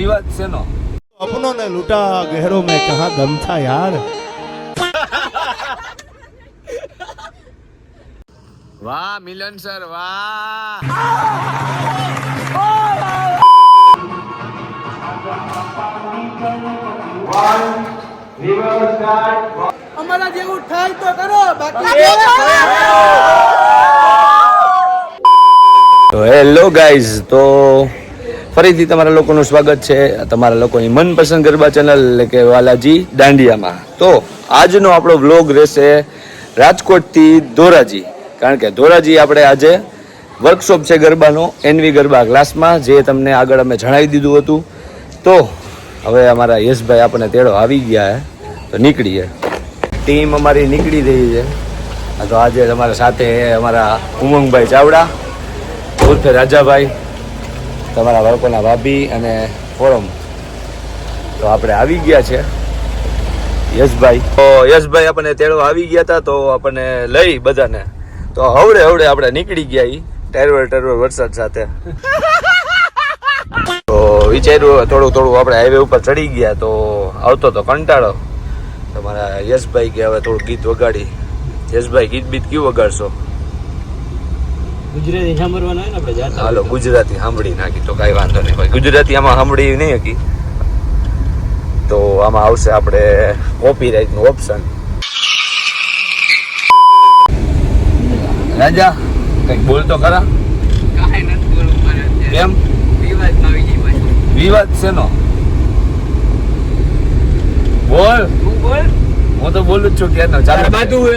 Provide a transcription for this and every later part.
વિવાદ શેનો? अपनों ने लूटा गहरों में कहा दम था यार। વાહ મિલન સર વાહ. અમારા જેવું થાય તો કરો, બાકી તો હેલો ગાઈઝ, તો ફરીથી તમારા લોકોનું સ્વાગત છે તમારા લોકોની મનપસંદ ગરબા ચેનલ એટલે કે વાલાજી દાંડિયામાં. તો આજનો આપણો વ્લોગ રહેશે રાજકોટથી ધોરાજી, કારણ કે ધોરાજી આપણે આજે વર્કશોપ છે ગરબાનો, એનવી ગરબા ક્લાસમાં, જે તમને આગળ અમે જણાવી દીધું હતું. તો હવે અમારા યશભાઈ આપણને તેડો આવી ગયા તો નીકળીએ. ટીમ અમારી નીકળી રહી છે. તો આજે તમારા સાથે અમારા ઉમંગભાઈ ચાવડા ઉર્ફે રાજાભાઈ, તમારા બાળકોના ભાભી અને ફોરમ. તો આપણે આવી ગયા છે યશભાઈ. તો યશભાઈ આપણને તેડો આવી ગયા હતા, તો આપણને લઈ બધાને તો હવડે હવડે આપણે નીકળી ગયા ઈ ટેરવર વરસાદ સાથે. તો વિચાર્યું થોડું આપણે હાઈવે ઉપર ચડી ગયા, તો આવતો તો કંટાળો. તમારા યશભાઈ કે હવે થોડું ગીત વગાડી. યશભાઈ ગીત બીત કયું વગાડશો? ગુજરાતી સાંભળવાનું હોય ને આપણે જાતા. હાલો ગુજરાતી સાંભળી નાખી તો કાંઈ વાંધો નહીં ભાઈ. ગુજરાતી આમાં સાંભળી નહીં હકી તો આમાં આવશે આપણે કોપીરાઇટનું ઓપ્શન. રાજા કંઈક બોલ તો ખરા. કાંઈ નથી બોલવું મારે અત્યારે. કેમ? વિવાદમાં આવી ગઈ ભાઈ. વિવાદ શેનો? બોલ. તું બોલ. હું તો બોલું જ છું ક્યારનો. ચાલો બાજુ હે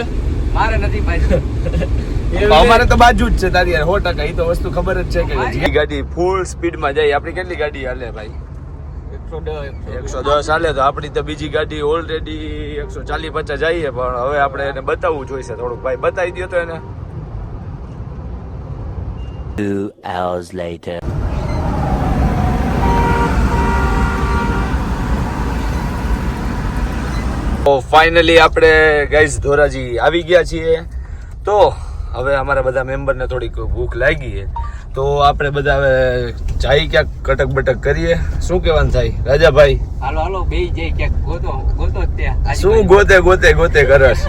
મારે નથી બાજુ. અમારે તો બાજુ જ છે તારી યાર 100%. એ તો વસ્તુ ખબર જ છે કે ગાડી ફૂલ સ્પીડમાં જાય. આપણી કેટલી ગાડી હાલે ભાઈ? 110 હાલે. તો આપણી તો બીજી ગાડી ઓલરેડી 140-50 જઈએ, પણ હવે આપણે એને બતાવવું જોઈશે થોડુંક. ભાઈ બતાવી દો તો એને. 2 hours later. તો ફાઇનલી આપણે ગાઈઝ ધોરાજી આવી ગયા છીએ. તો હવે અમારા બધા મેમ્બરને થોડીક ભૂખ લાગી છે, તો આપણે બધા હવે જાય ક્યાંક કટક બટક કરીએ. શું કહેવાનું થાય રાજાભાઈ? હાલો હાલો બે જઈ ક્યાંક ગોતો જ ત્યાં. શું ગોતે કરસ?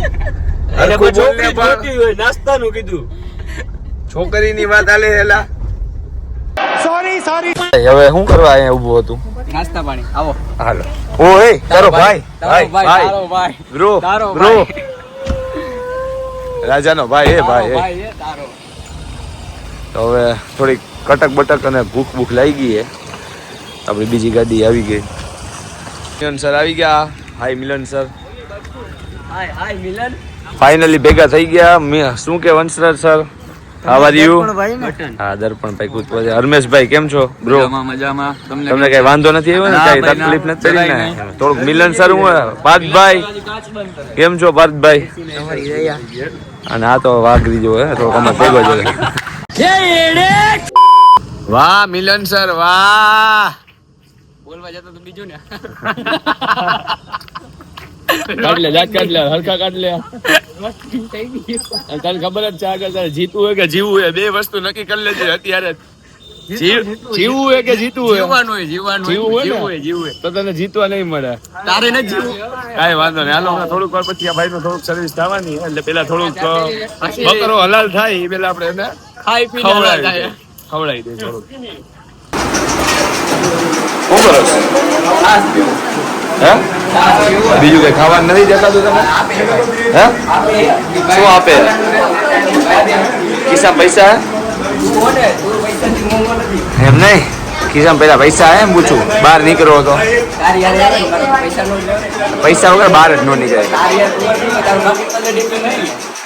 નાસ્તાનું કીધું. છોકરીની વાત હાલે એલા. सॉरी હવે શું કરવા અહીંયા ઊભું હતું? નાસ્તા પાણી આવો. હાલો. ઓય તારો ભાઈ તારો ભાઈ બ્રો તારો બ્રો ભાઈ. રાજાનો ભાઈ એ ભાઈ. ભાઈ એ તારો. તો હવે થોડીક કટક બટક અને ભૂખ લાગી ગઈ. આપણી બીજી ગાડી આવી ગઈ. મિલન સર આવી ગયા. હાય મિલન સર. હાય મિલન. ફાઇનલી ભેગા થઈ ગયા. શું કે Vanshraj sir? How are you? Button. હા દર્પણ ભાઈ કૂદવા છે. હરમેશભાઈ કેમ છો બ્રો? મજામાં. તમને કઈ વાંધો નથી આવ્યો ને? કઈ તકલીફ નથી પડી ને? થોડુંક મિલન સર હું પાર્થભાઈ કેમ છો? પાર્થભાઈ અને આ તો વાઘરી જો હે થોડોક અમે ભેગો છે. વાહ મિલન સર વાહ. બોલવા જતો તો બીજું ને. કાઢ લે હરખા કાઢ લે. તને ખબર જ છે આગળ તારે જીતવું હોય કે જીવવું હોય, બે વસ્તુ નક્કી કરી લેજે અત્યારે. જીવવું હોય કે જીતવું હોય? જીવવું હોય ને? તો તને જીતવા નહીં મળે. તારે ન જીવું. કાંઈ વાંધો નહીં. હાલો થોડુંક વાર પછી આ ભાઈ નું થોડુંક સર્વિસ થવાની એટલે પેલા થોડુંક બકરો હલાલ થાય એ પેલા આપણે એને ખાઈ પીને હલાલ થાય. ખવડાવી દે થોડુંક. શું કરો છો? હે બીજું કઈ ખાવાનું નથી દેખાતું તમે? હે શું આપે? ખિસ્સા પૈસા એમ નહીં, ખિસ્સામાં પેલા પૈસા એમ પૂછું. બહાર નીકળો તો પૈસા વગર બહાર જ ન નીકળે.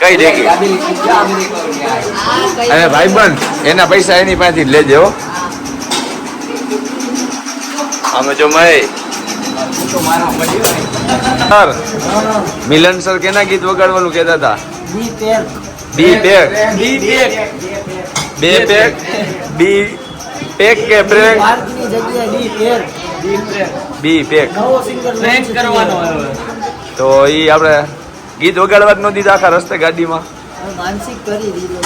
કઈ દેખી અને ભાઈબંધ એના પૈસા એની પાસેથી જ લેજે હો. અમે જો મય સર મિલન સર કેના ગીત વગાડવાનું કહેતા હતા? બી પેક બી પેક કે બ્રેક? બી પેક. તો ઈ આપણે ગીત વગાડવા જ ન દીધા આખા રસ્તે ગાડીમાં. માનસિક કરી દીધો.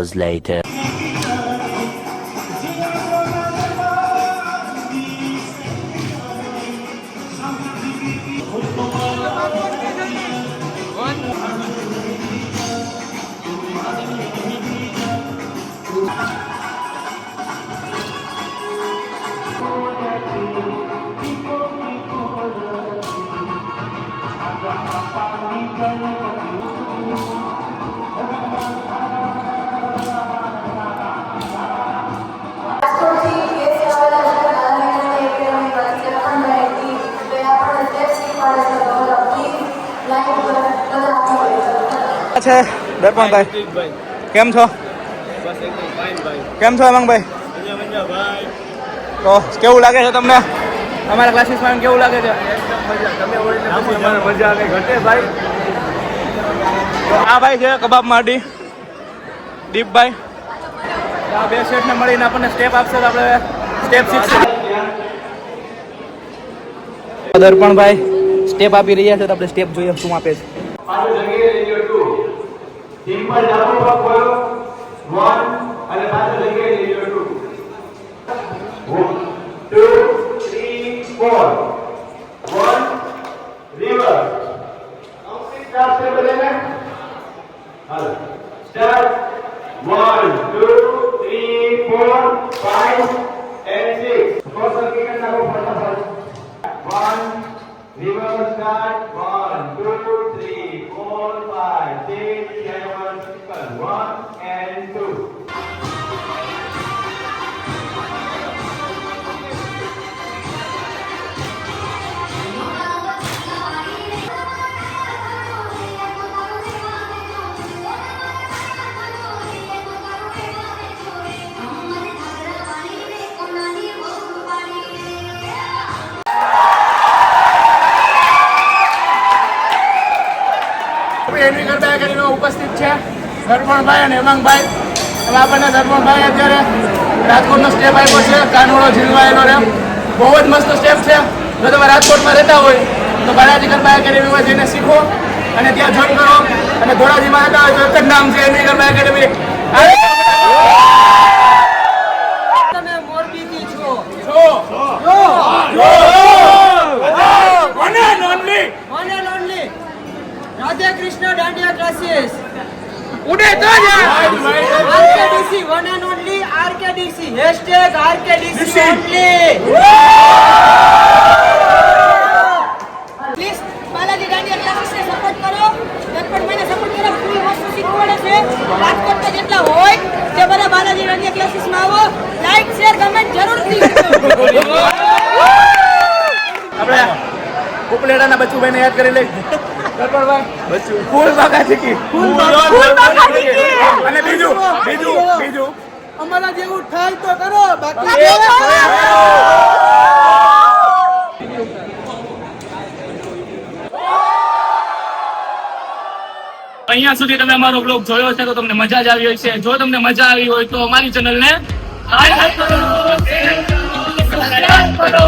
hours later. છે દર્પણભાઈ, કેમ છો? કેમ છો હેમાંગભાઈ? તો કેવું લાગે છે તમને અમારા ક્લાસીસમાં? કેવું લાગે છે? મજા આવે ઘટે ભાઈ. તો આ ભાઈ છે કબાબ માડી દીપભાઈ. આ બે સેટને મળીને આપણને સ્ટેપ આપશે તો આપણે સ્ટેપ શીખશું. દર્પણભાઈ સ્ટેપ આપી રહ્યા છે તો આપણે સ્ટેપ જોઈએ શું આપે છે. સિમ્પલ ડાબુ પગ બોલો 1 અને પાછો જગ્યાએ લઈ લો 2 3 4 1 રિવર્સ સ્ટાર્ટ से बोलेंगे हाल स्टार्ट 1 2 3 4 5 and 6 फोर सर्किट करना को फटाफट 1 रिवर्स स्टार्ट 1 2 3 4 5 6 7 1 and 2 એન્ટ્રી કરતા એકેડમીમાં ઉપસ્થિત છે દર્પણભાઈ અને હેમાંગભાઈ. હવે આપણને દર્પણભાઈ અત્યારે રાજકોટનો સ્ટેપ આપ્યો છે કાનોડો ઝીલવાયેલો રે. બહુ જ મસ્ત સ્ટેપ છે. જો તમે રાજકોટમાં રહેતા હોય તો બાલાજી ગરબા એકેડમીમાં જઈને શીખો અને ત્યાં જોઈન કરો. અને ધોરાજીમાં રહેતા હોય તો એક જ નામ છે એન્ટ્રી ગરબા એકેડમી. તમે મોરબીથી છો One and only. One and only Radhe Krishna dandiya classes ઉડે તો જા. RKDC one and only RKDC #RKDC only please Balaji Dandiya ક્લાસીસને સપોર્ટ કરો. દર્પણભાઈને સપોર્ટ કરો. ફૂલ વસ્તુ શીખવાડે છે. રાજકોટમાં જેટલા હોય તે બધા બાલાજી દાંડિયા ક્લાસીસમાં આવો. લાઈક શેર કમેન્ટ જરૂરથી કરજો. આપણે ઉપલેટાના બચ્ચુભાઈને યાદ કરી લઈ. દર્પણભાઈ બચ્ચુ ફૂલ બાકા શીખી અને બીજું અમારા જેવું થાય તો કરો બાકી અહીંયા સુધી તમે અમારો બ્લોગ જોયો છે તો તમને મજા જ આવી હોય છે. જો તમને મજા આવી હોય તો અમારી ચેનલને લાઈક કરો, શેર કરો, સબસ્ક્રાઇબ કરો.